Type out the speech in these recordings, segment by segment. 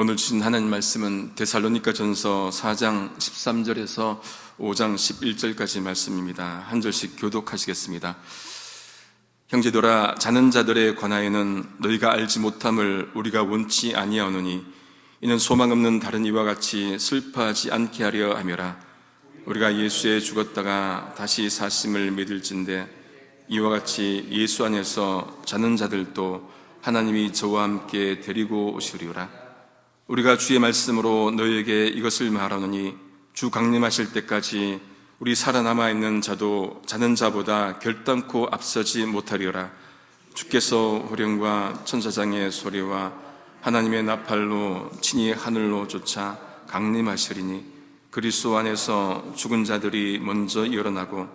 오늘 주신 하나님 말씀은 데살로니가전서 4장 13절에서 5장 11절까지 말씀입니다. 한 절씩 교독하시겠습니다. 형제들아, 자는 자들에 관하여는 너희가 알지 못함을 우리가 원치 아니하오노니 이는 소망 없는 다른 이와 같이 슬퍼하지 않게 하려 함이라. 우리가 예수에 죽었다가 다시 사심을 믿을진대 이와 같이 예수 안에서 자는 자들도 하나님이 저와 함께 데리고 오시리라. 우리가 주의 말씀으로 너희에게 이것을 말하노니 주 강림하실 때까지 우리 살아남아 있는 자도 자는 자보다 결단코 앞서지 못하리라. 주께서 호령과 천사장의 소리와 하나님의 나팔로 친히 하늘로 쫓아 강림하시리니 그리스도 안에서 죽은 자들이 먼저 일어나고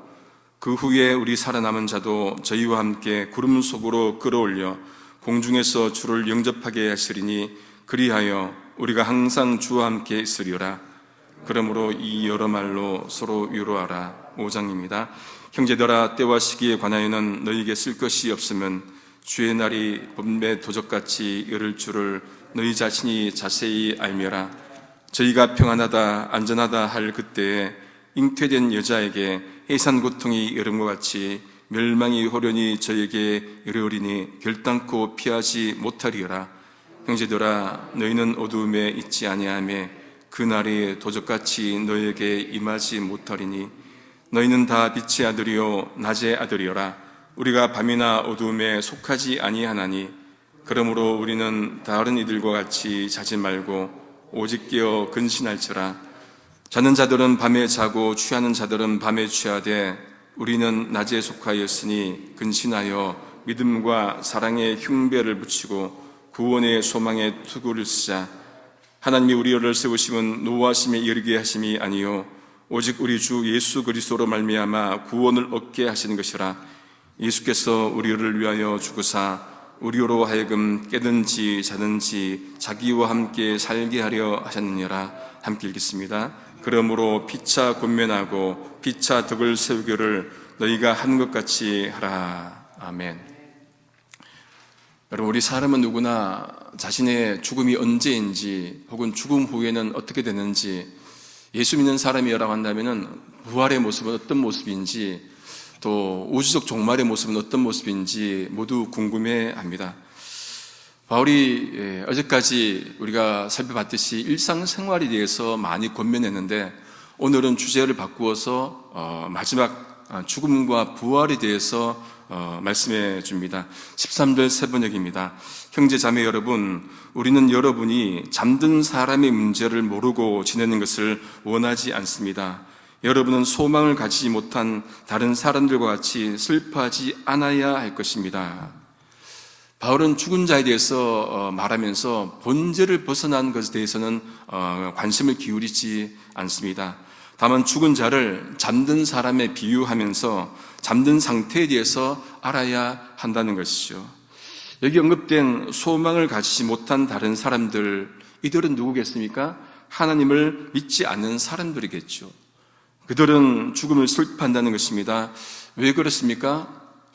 그 후에 우리 살아남은 자도 저희와 함께 구름 속으로 끌어올려 공중에서 주를 영접하게 하시리니 그리하여 우리가 항상 주와 함께 있으리라. 그러므로 이 여러 말로 서로 위로하라. 5장입니다. 형제들아, 때와 시기에 관하여는 너희에게 쓸 것이 없으면 주의 날이 봄의 도적같이 이를 줄을 너희 자신이 자세히 알며라. 저희가 평안하다 안전하다 할 그때에 잉태된 여자에게 해산 고통이 이름과 같이 멸망이 호련히 저에게 이르리니 결단코 피하지 못하리라. 형제들아, 너희는 어두움에 있지 아니하며 그 날이 도적같이 너희에게 임하지 못하리니 너희는 다 빛의 아들이요 낮의 아들이여라. 우리가 밤이나 어두움에 속하지 아니하나니 그러므로 우리는 다른 이들과 같이 자지 말고 오직 깨어 근신할지라. 자는 자들은 밤에 자고 취하는 자들은 밤에 취하되 우리는 낮에 속하였으니 근신하여 믿음과 사랑의 흉배를 붙이고 구원의 소망의 투구를 쓰자. 하나님이 우리를 세우심은 노하심에 이르게 하심이 아니요 오직 우리 주 예수 그리스도로 말미암아 구원을 얻게 하시는 것이라. 예수께서 우리를 위하여 죽으사 우리로 하여금 깨든지 자든지 자기와 함께 살게 하려 하셨느니라. 함께 읽겠습니다. 그러므로 피차 권면하고 피차 덕을 세우기를 너희가 하는 것 같이 하라. 아멘. 여러분, 우리 사람은 누구나 자신의 죽음이 언제인지 혹은 죽음 후에는 어떻게 되는지, 예수 믿는 사람이라고 한다면 부활의 모습은 어떤 모습인지, 또 우주적 종말의 모습은 어떤 모습인지 모두 궁금해합니다. 바울이 어제까지 우리가 살펴봤듯이 일상생활에 대해서 많이 권면했는데 오늘은 주제를 바꾸어서 마지막 죽음과 부활에 대해서 말씀해 줍니다. 13절 세 번역입니다. 형제 자매 여러분, 우리는 여러분이 잠든 사람의 문제를 모르고 지내는 것을 원하지 않습니다. 여러분은 소망을 가지지 못한 다른 사람들과 같이 슬퍼하지 않아야 할 것입니다. 바울은 죽은 자에 대해서 말하면서 본질을 벗어난 것에 대해서는 관심을 기울이지 않습니다. 다만 죽은 자를 잠든 사람에 비유하면서 잠든 상태에 대해서 알아야 한다는 것이죠. 여기 언급된 소망을 가지지 못한 다른 사람들, 이들은 누구겠습니까? 하나님을 믿지 않는 사람들이겠죠. 그들은 죽음을 슬퍼한다는 것입니다. 왜 그렇습니까?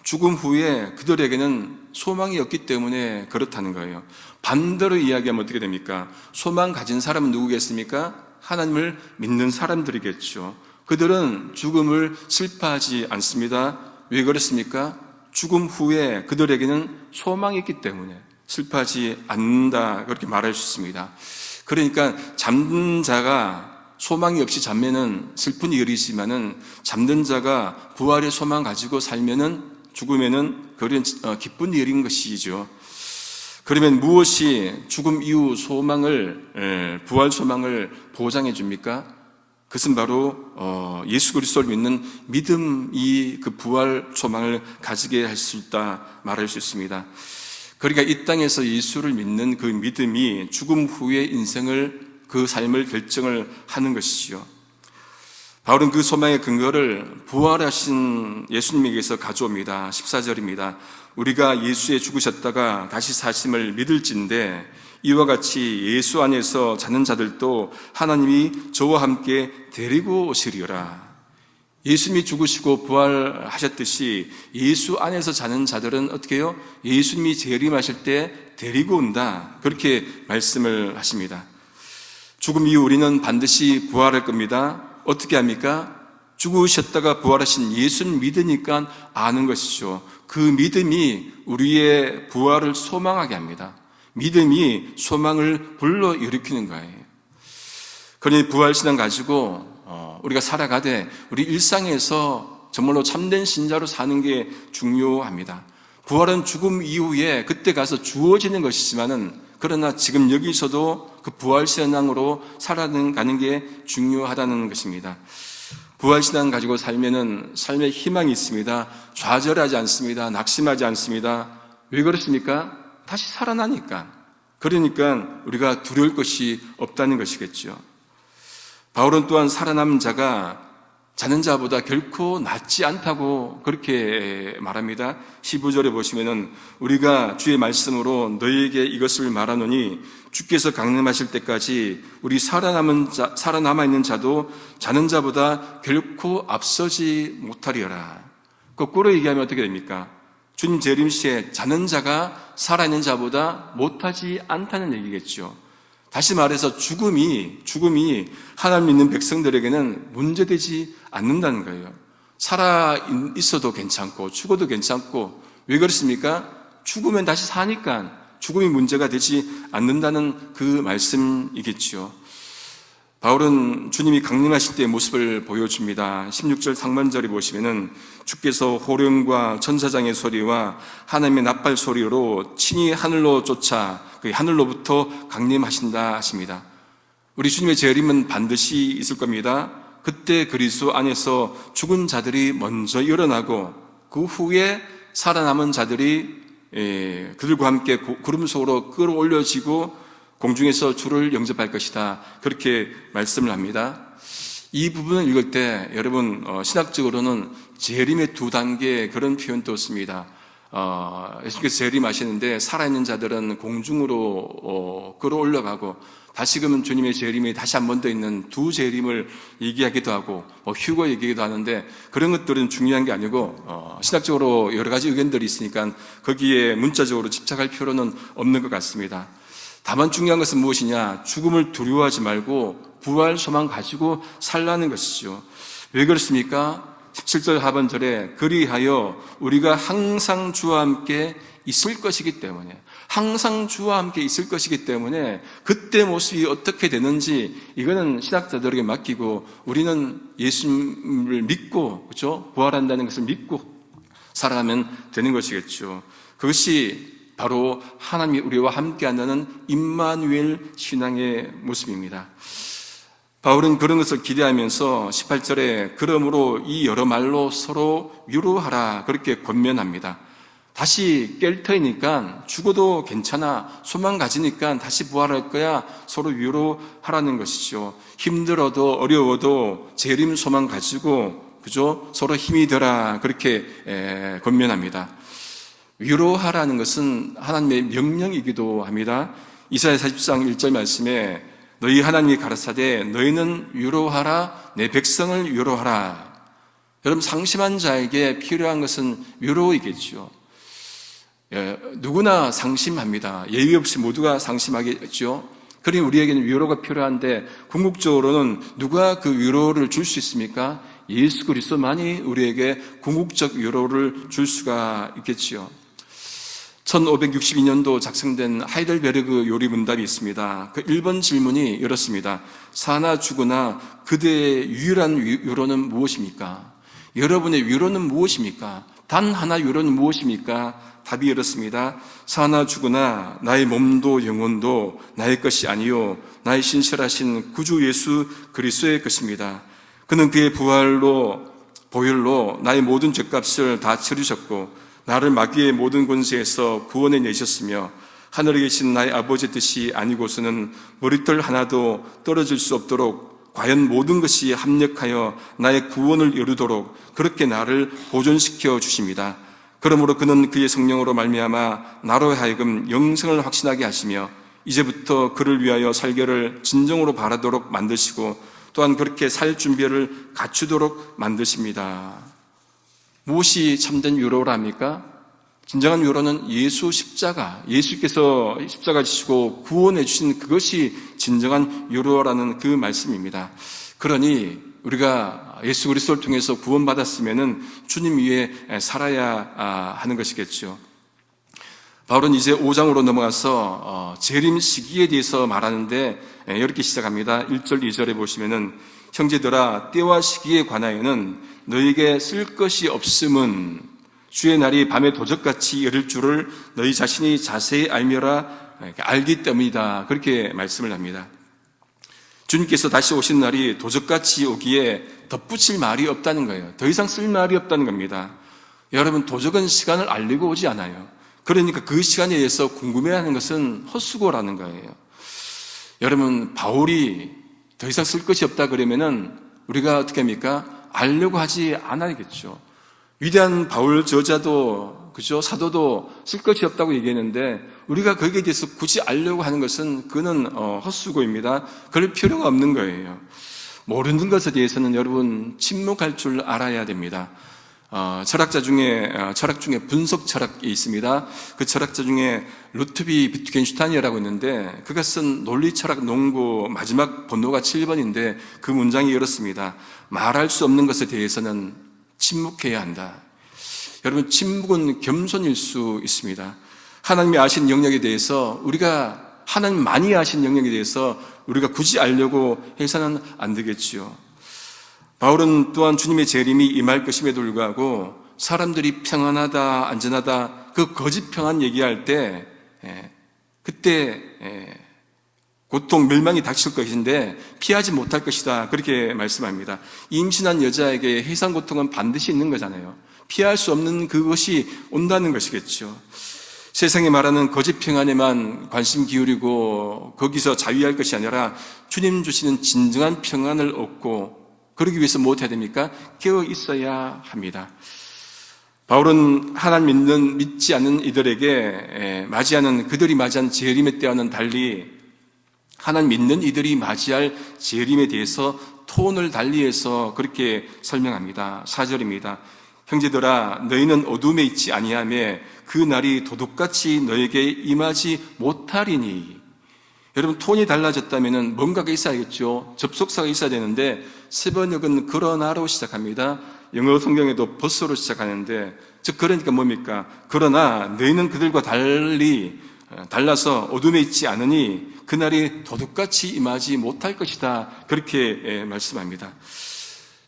죽음 후에 그들에게는 소망이 없기 때문에 그렇다는 거예요. 반대로 이야기하면 어떻게 됩니까? 소망 가진 사람은 누구겠습니까? 하나님을 믿는 사람들이겠죠. 그들은 죽음을 슬퍼하지 않습니다. 왜 그렇습니까? 죽음 후에 그들에게는 소망이 있기 때문에 슬퍼하지 않는다, 그렇게 말할 수 있습니다. 그러니까 잠든 자가 소망이 없이 자면은 슬픈 일이지만은 잠든 자가 부활의 소망 가지고 살면은 죽으면은 그런 기쁜 일인 것이죠. 그러면 무엇이 죽음 이후 소망을, 부활 소망을 보장해 줍니까? 그것은 바로 예수 그리스도를 믿는 믿음이 그 부활 소망을 가지게 할 수 있다 말할 수 있습니다. 그러니까 이 땅에서 예수를 믿는 그 믿음이 죽음 후의 인생을, 그 삶을 결정을 하는 것이죠. 바울은 그 소망의 근거를 부활하신 예수님에게서 가져옵니다. 14절입니다. 우리가 예수에 죽으셨다가 다시 사심을 믿을진대 이와 같이 예수 안에서 자는 자들도 하나님이 저와 함께 데리고 오시리라. 예수님이 죽으시고 부활하셨듯이 예수 안에서 자는 자들은 어떻게 해요? 예수님이 재림하실 때 데리고 온다. 그렇게 말씀을 하십니다. 죽음 이후 우리는 반드시 부활할 겁니다. 어떻게 합니까? 죽으셨다가 부활하신 예수를 믿으니까 아는 것이죠. 그 믿음이 우리의 부활을 소망하게 합니다. 믿음이 소망을 불러일으키는 거예요. 그러니 부활신앙 가지고 우리가 살아가되 우리 일상에서 정말로 참된 신자로 사는 게 중요합니다. 부활은 죽음 이후에 그때 가서 주어지는 것이지만은 그러나 지금 여기서도 그 부활신앙으로 살아가는 게 중요하다는 것입니다. 부활신앙 가지고 살면은 삶에 희망이 있습니다. 좌절하지 않습니다. 낙심하지 않습니다. 왜 그렇습니까? 다시 살아나니까. 그러니까 우리가 두려울 것이 없다는 것이겠죠. 바울은 또한 살아남은 자가 자는 자보다 결코 낫지 않다고 그렇게 말합니다. 15절에 보시면은 우리가 주의 말씀으로 너희에게 이것을 말하노니 주께서 강림하실 때까지 우리 살아남아 있는 자도 자는 자보다 결코 앞서지 못하리라. 거꾸로 얘기하면 어떻게 됩니까? 주님 재림 시에 자는 자가 살아있는 자보다 못하지 않다는 얘기겠죠. 다시 말해서 죽음이 하나님 믿는 백성들에게는 문제되지 않는다는 거예요. 살아 있어도 괜찮고 죽어도 괜찮고 왜 그렇습니까? 죽으면 다시 사니까 죽음이 문제가 되지 않는다는 그 말씀이겠죠. 바울은 주님이 강림하실 때의 모습을 보여줍니다. 16절 상반절에 보시면은 주께서 호령과 천사장의 소리와 하나님의 나팔 소리로 친히 하늘로 쫓아 그 하늘로부터 강림하신다 하십니다. 우리 주님의 재림은 반드시 있을 겁니다. 그때 그리스도 안에서 죽은 자들이 먼저 일어나고 그 후에 살아남은 자들이 그들과 함께 구름 속으로 끌어올려지고 공중에서 주를 영접할 것이다. 그렇게 말씀을 합니다. 이 부분을 읽을 때 여러분 신학적으로는 재림의 두 단계 그런 표현도 씁니다. 예수께서 재림하시는데 살아있는 자들은 공중으로 끌어올려가고 다시금은 주님의 재림이 다시 한 번 더 있는 두 재림을 얘기하기도 하고 휴거 얘기하기도 하는데 그런 것들은 중요한 게 아니고 신학적으로 여러 가지 의견들이 있으니까 거기에 문자적으로 집착할 필요는 없는 것 같습니다. 다만 중요한 것은 무엇이냐? 죽음을 두려워하지 말고 부활 소망 가지고 살라는 것이죠. 왜 그렇습니까? 17절 하반절에 그리하여 우리가 항상 주와 함께 있을 것이기 때문에 항상 주와 함께 있을 것이기 때문에 그때 모습이 어떻게 되는지 이거는 신학자들에게 맡기고 우리는 예수님을 믿고 그렇죠? 부활한다는 것을 믿고 살아가면 되는 것이겠죠. 그것이 바로 하나님이 우리와 함께한다는 임마누엘 신앙의 모습입니다. 바울은 그런 것을 기대하면서 18절에 그러므로 이 여러 말로 서로 위로하라 그렇게 권면합니다. 다시 깰 터이니까 죽어도 괜찮아 소망 가지니까 다시 부활할 거야 서로 위로하라는 것이죠. 힘들어도 어려워도 재림 소망 가지고 그죠? 서로 힘이 되라 그렇게 권면합니다. 위로하라는 것은 하나님의 명령이기도 합니다. 이사야 40장 1절 말씀에 너희 하나님이 가라사대 너희는 위로하라 내 백성을 위로하라. 여러분 상심한 자에게 필요한 것은 위로이겠죠. 누구나 상심합니다. 예의 없이 모두가 상심하겠죠. 그러니 우리에게는 위로가 필요한데 궁극적으로는 누가 그 위로를 줄 수 있습니까? 예수 그리스도만이 우리에게 궁극적 위로를 줄 수가 있겠지요. 1562년도 작성된 하이델베르그 요리문답이 있습니다. 그 1번 질문이 이렇습니다. 사나 죽으나 그대의 유일한 위로는 무엇입니까? 여러분의 위로는 무엇입니까? 단 하나 위로는 무엇입니까? 답이 이렇습니다. 사나 죽으나 나의 몸도 영혼도 나의 것이 아니요 나의 신실하신 구주 예수 그리스도의 것입니다. 그는 그의 보혈로 나의 모든 죄값을 다 치르셨고 나를 마귀의 모든 권세에서 구원해 내셨으며 하늘에 계신 나의 아버지의 뜻이 아니고서는 머리털 하나도 떨어질 수 없도록 과연 모든 것이 합력하여 나의 구원을 이루도록 그렇게 나를 보존시켜 주십니다. 그러므로 그는 그의 성령으로 말미암아 나로 하여금 영생을 확신하게 하시며 이제부터 그를 위하여 살기를 진정으로 바라도록 만드시고 또한 그렇게 살 준비를 갖추도록 만드십니다. 무엇이 참된 위로랍니까? 진정한 위로는 예수 십자가, 예수께서 십자가 지시고 구원해 주신 그것이 진정한 위로라는 그 말씀입니다. 그러니 우리가 예수 그리스도를 통해서 구원받았으면은 주님 위에 살아야 하는 것이겠죠. 바울은 이제 5장으로 넘어가서 재림 시기에 대해서 말하는데 이렇게 시작합니다. 1절, 2절에 보시면은 형제들아 때와 시기에 관하여는 너희에게 쓸 것이 없음은 주의 날이 밤에 도적같이 이를 줄을 너희 자신이 자세히 알며라 알기 때문이다. 그렇게 말씀을 합니다. 주님께서 다시 오신 날이 도적같이 오기에 덧붙일 말이 없다는 거예요. 더 이상 쓸 말이 없다는 겁니다. 여러분, 도적은 시간을 알리고 오지 않아요. 그러니까 그 시간에 대해서 궁금해하는 것은 헛수고라는 거예요. 여러분, 바울이 더 이상 쓸 것이 없다 그러면은 우리가 어떻게 합니까? 알려고 하지 않아야겠죠. 위대한 바울 저자도, 그죠? 사도도 쓸 것이 없다고 얘기했는데 우리가 거기에 대해서 굳이 알려고 하는 것은 그는 헛수고입니다. 그럴 필요가 없는 거예요. 모르는 것에 대해서는 여러분 침묵할 줄 알아야 됩니다. 철학 중에 분석 철학이 있습니다. 그 철학자 중에 루트비 비트겐슈타인이라고 있는데 그가 쓴 논리 철학 농구 마지막 번호가 7번인데 그 문장이 이렇습니다. 말할 수 없는 것에 대해서는 침묵해야 한다. 여러분, 침묵은 겸손일 수 있습니다. 하나님이 아신 영역에 대해서 하나님만이 아신 영역에 대해서 우리가 굳이 알려고 해서는 안 되겠지요. 바울은 또한 주님의 재림이 임할 것임에도 불구하고 사람들이 평안하다, 안전하다, 그 거짓 평안 얘기할 때 그때 고통, 멸망이 닥칠 것인데 피하지 못할 것이다. 그렇게 말씀합니다. 임신한 여자에게 해산 고통은 반드시 있는 거잖아요. 피할 수 없는 그것이 온다는 것이겠죠. 세상이 말하는 거짓 평안에만 관심 기울이고 거기서 자유할 것이 아니라 주님 주시는 진정한 평안을 얻고 그러기 위해서 무엇 해야 됩니까? 깨어 있어야 합니다. 바울은 하나님 믿지 않는 이들에게 그들이 맞이한 재림의 때와는 달리 하나님 믿는 이들이 맞이할 재림에 대해서 톤을 달리해서 그렇게 설명합니다. 4절입니다. 형제들아 너희는 어둠에 있지 아니하며 그 날이 도둑같이 너에게 임하지 못하리니. 여러분, 톤이 달라졌다면 뭔가가 있어야겠죠. 접속사가 있어야 되는데 세번역은 그러나로 시작합니다. 영어 성경에도 버스로 시작하는데 즉 그러니까 뭡니까? 그러나 너희는 그들과 달라서 어둠에 있지 않으니 그날이 도둑같이 임하지 못할 것이다. 그렇게 말씀합니다.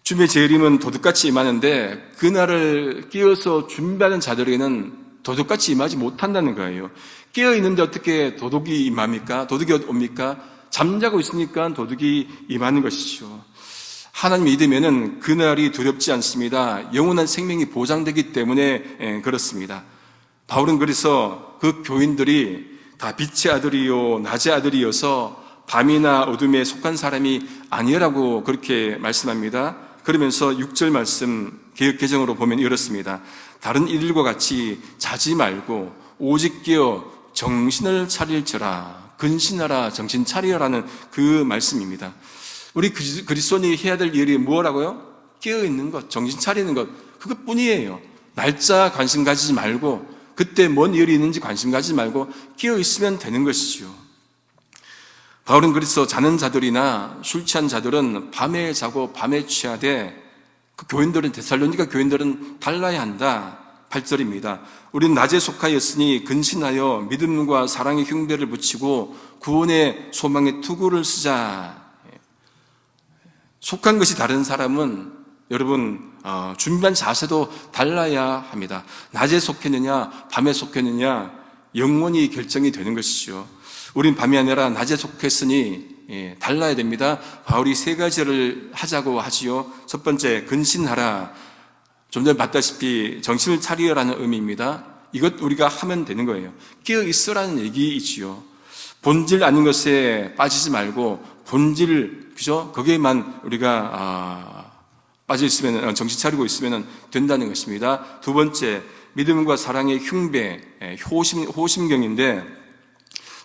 주님의 재림은 도둑같이 임하는데 그날을 끼어서 준비하는 자들에게는 도둑같이 임하지 못한다는 거예요. 깨어있는데 어떻게 도둑이 임합니까? 도둑이 옵니까? 잠자고 있으니까 도둑이 임하는 것이죠. 하나님 믿으면은 그날이 두렵지 않습니다. 영원한 생명이 보장되기 때문에 그렇습니다. 바울은 그래서 그 교인들이 다 빛의 아들이요 낮의 아들이어서 밤이나 어둠에 속한 사람이 아니라고 그렇게 말씀합니다. 그러면서 6절 말씀 개역 개정으로 보면 이렇습니다. 다른 이들과 같이 자지 말고 오직 깨어 정신을 차릴지라. 근신하라, 정신 차리라는 그 말씀입니다. 우리 그리스도인이 해야 될 일이 뭐라고요? 깨어있는 것, 정신 차리는 것, 그것뿐이에요. 날짜 관심 가지지 말고 그때 뭔 일이 있는지 관심 가지지 말고 깨어있으면 되는 것이죠. 바울은 그래서 자는 자들이나 술 취한 자들은 밤에 자고 밤에 취하되 그 교인들은 데살로니가 교인들은 달라야 한다. 8절입니다. 우리는 낮에 속하였으니 근신하여 믿음과 사랑의 흉배를 붙이고 구원의 소망의 투구를 쓰자. 속한 것이 다른 사람은 여러분 준비한 자세도 달라야 합니다. 낮에 속했느냐 밤에 속했느냐 영원히 결정이 되는 것이죠. 우린 밤이 아니라 낮에 속했으니 달라야 됩니다. 바울이 세 가지를 하자고 하지요. 첫 번째, 근신하라. 좀 전에 봤다시피 정신을 차리라는 의미입니다. 이것 우리가 하면 되는 거예요. 깨어 있으라는 얘기이지요. 본질 아닌 것에 빠지지 말고 본질, 그죠? 거기에만 우리가 빠져 있으면, 정신 차리고 있으면 된다는 것입니다. 두 번째, 믿음과 사랑의 흉배, 호심경인데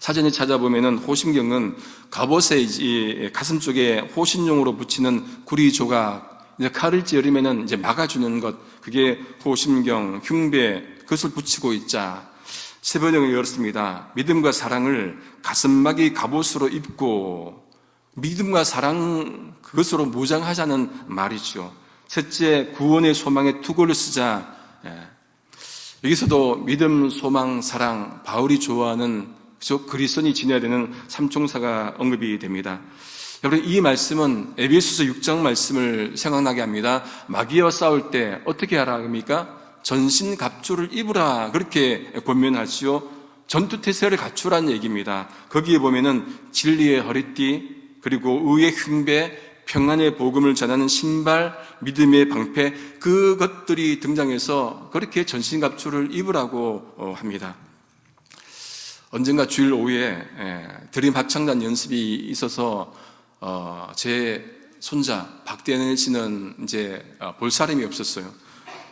사전에 찾아보면은 호심경은 갑옷의 이 가슴 쪽에 호신용으로 붙이는 구리 조각, 이제 칼을 찌르면은 이제 막아주는 것, 그게 호심경, 흉배, 그것을 붙이고 있자. 세 번역을 열었습니다. 믿음과 사랑을 가슴막이 갑옷으로 입고 믿음과 사랑 그것으로 무장하자는 말이죠. 셋째, 구원의 소망에 투구를 쓰자. 여기서도 믿음, 소망, 사랑, 바울이 좋아하는 그리스도인이 지녀야 되는 삼총사가 언급이 됩니다. 여러분, 이 말씀은 에베소서 6장 말씀을 생각나게 합니다. 마귀와 싸울 때 어떻게 하라 합니까? 전신 갑주를 입으라, 그렇게 권면하지요. 전투태세를 갖추라는 얘기입니다. 거기에 보면은 진리의 허리띠, 그리고 의의 흉배, 평안의 복음을 전하는 신발, 믿음의 방패, 그것들이 등장해서 그렇게 전신갑주를 입으라고 합니다. 언젠가 주일 오후에 드림 합창단 연습이 있어서 제 손자 박대현 씨는 이제 볼 사람이 없었어요.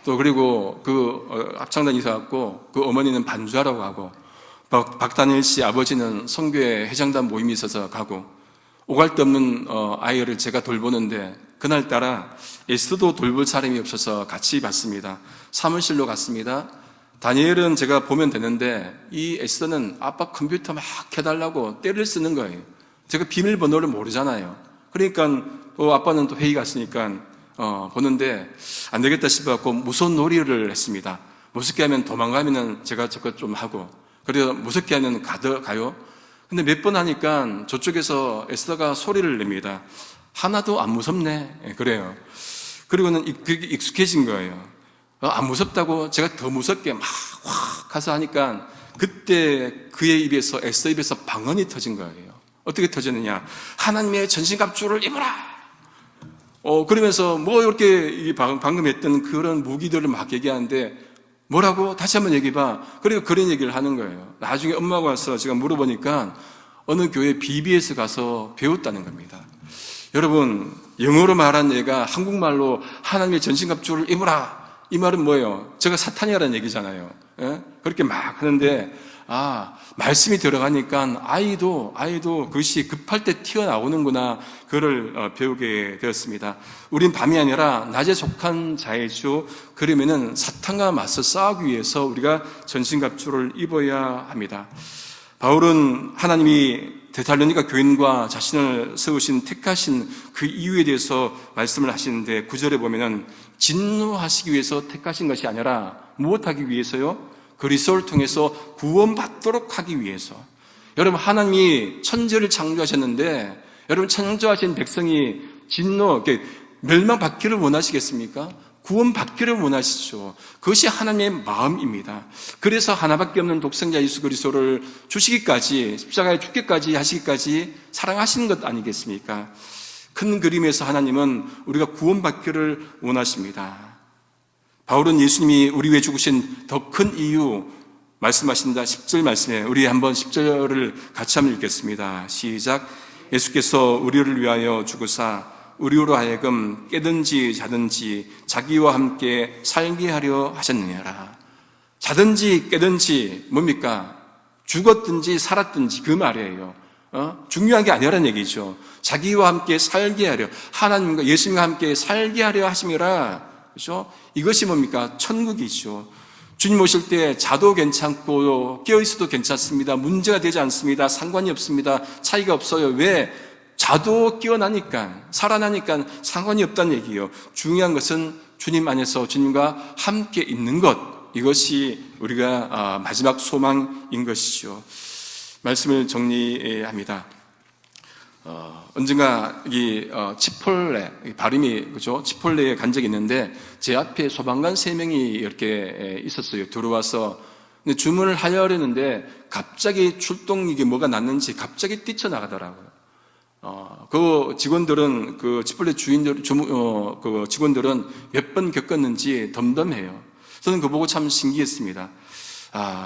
또 그리고 그 합창단 이사갖고 그 어머니는 반주하라고 하고, 박다니엘 씨 아버지는 선교회 회장단 모임이 있어서 가고, 오갈 데 없는 아이를 제가 돌보는데 그날따라 에스도 돌볼 사람이 없어서 같이 봤습니다. 사무실로 갔습니다. 다니엘은 제가 보면 되는데 이 에스더는 아빠 컴퓨터 막 켜달라고 떼를 쓰는 거예요. 제가 비밀번호를 모르잖아요. 그러니까 아빠는 또 회의 갔으니까 보는데 안 되겠다 싶어갖고 무서운 놀이를 했습니다. 무섭게 하면 도망가면은 제가 저것 좀 하고, 그래서 무섭게 하면 가요. 근데 몇 번 하니까 저쪽에서 에스더가 소리를 냅니다. 하나도 안 무섭네. 그래요. 그리고는 그게 익숙해진 거예요. 안 무섭다고 제가 더 무섭게 막 확 가서 하니까 그때 그의 입에서, 에스더 입에서 방언이 터진 거예요. 어떻게 터졌느냐? 하나님의 전신갑주를 입어라! 그러면서 뭐 이렇게 방금 했던 그런 무기들을 막 얘기하는데, 뭐라고? 다시 한번 얘기해봐. 그리고 그런 얘기를 하는 거예요. 나중에 엄마가 와서 제가 물어보니까 어느 교회 BBS 가서 배웠다는 겁니다. 여러분, 영어로 말한 얘가 한국말로 하나님의 전신갑주를 입으라, 이 말은 뭐예요? 제가 사탄이라는 얘기잖아요. 예? 그렇게 막 하는데, 말씀이 들어가니까 아이도 그것이 급할 때 튀어나오는구나, 그걸 배우게 되었습니다. 우린 밤이 아니라 낮에 속한 자이죠. 그러면은 사탄과 맞서 싸우기 위해서 우리가 전신갑주를 입어야 합니다. 바울은 하나님이 데살로니가 교인과 자신을 세우신, 택하신 그 이유에 대해서 말씀을 하시는데, 9절에 보면은 진노하시기 위해서 택하신 것이 아니라 무엇하기 위해서요? 그리스도를 통해서 구원받도록 하기 위해서. 여러분, 하나님이 천지를 창조하셨는데 여러분, 창조하신 백성이 멸망받기를 원하시겠습니까? 구원받기를 원하시죠. 그것이 하나님의 마음입니다. 그래서 하나밖에 없는 독생자 예수 그리스도를 주시기까지, 십자가에 죽기까지 하시기까지 사랑하시는 것 아니겠습니까? 큰 그림에서 하나님은 우리가 구원받기를 원하십니다. 바울은 예수님이 우리 위해 죽으신 더 큰 이유 말씀하신다. 10절 말씀에 우리 한번 10절을 같이 한번 읽겠습니다. 시작. 예수께서 우리를 위하여 죽으사 우리로 하여금 깨든지 자든지 자기와 함께 살게 하려 하셨느냐라. 자든지 깨든지 뭡니까? 죽었든지 살았든지 그 말이에요. 중요한 게 아니라는 얘기죠. 자기와 함께 살게 하려, 하나님과 예수님과 함께 살게 하려 하심이라. 그렇죠? 이것이 뭡니까? 천국이죠. 주님 오실 때 자도 괜찮고 깨어있어도 괜찮습니다. 문제가 되지 않습니다. 상관이 없습니다. 차이가 없어요. 왜? 자도 깨어나니까, 살아나니까 상관이 없다는 얘기예요. 중요한 것은 주님 안에서 주님과 함께 있는 것, 이것이 우리가 마지막 소망인 것이죠. 말씀을 정리합니다. 언젠가 치폴레, 발음이, 그죠? 치폴레에 간 적이 있는데, 제 앞에 소방관 3명이 이렇게 있었어요. 들어와서. 근데 주문을 하려는데, 갑자기 출동 뭐가 났는지 갑자기 뛰쳐나가더라고요. 그 직원들은, 그 치폴레 그 직원들은 몇 번 겪었는지 덤덤해요. 저는 그거 보고 참 신기했습니다.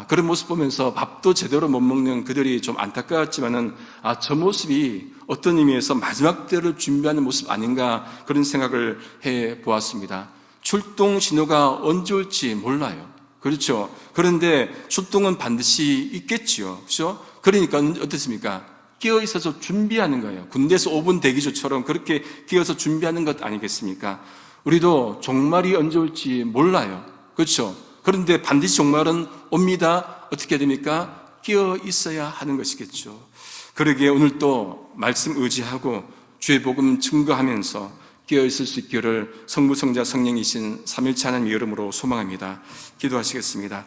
그런 모습 보면서 밥도 제대로 못 먹는 그들이 좀 안타까웠지만은, 저 모습이 어떤 의미에서 마지막 때를 준비하는 모습 아닌가, 그런 생각을 해 보았습니다. 출동 신호가 언제 올지 몰라요. 그렇죠? 그런데 출동은 반드시 있겠지요. 그렇죠? 그러니까 어떻습니까? 끼어 있어서 준비하는 거예요. 군대에서 5분 대기조처럼 그렇게 끼어서 준비하는 것 아니겠습니까? 우리도 종말이 언제 올지 몰라요. 그렇죠? 그런데 반드시 종말은 옵니다. 어떻게 됩니까? 끼어 있어야 하는 것이겠죠. 그러기에 오늘 또 말씀 의지하고 주의 복음 증거하면서 끼어 있을 수 있기를 성부, 성자, 성령이신 삼일체 하나님 이름으로 소망합니다. 기도하시겠습니다.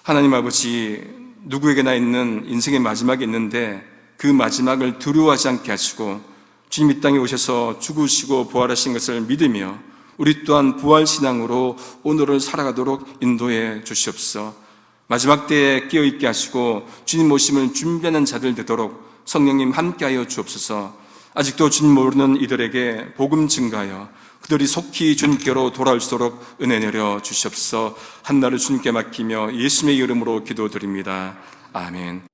하나님 아버지, 누구에게나 있는 인생의 마지막이 있는데 그 마지막을 두려워하지 않게 하시고 주님 이 땅에 오셔서 죽으시고 부활하신 것을 믿으며 우리 또한 부활신앙으로 오늘을 살아가도록 인도해 주시옵소서. 마지막 때에 깨어있게 하시고 주님 오심을 준비하는 자들 되도록 성령님 함께하여 주옵소서. 아직도 주님 모르는 이들에게 복음 증가하여 그들이 속히 주님께로 돌아올 수 있도록 은혜 내려 주시옵소서. 한나를 주님께 맡기며 예수님의 이름으로 기도드립니다. 아멘.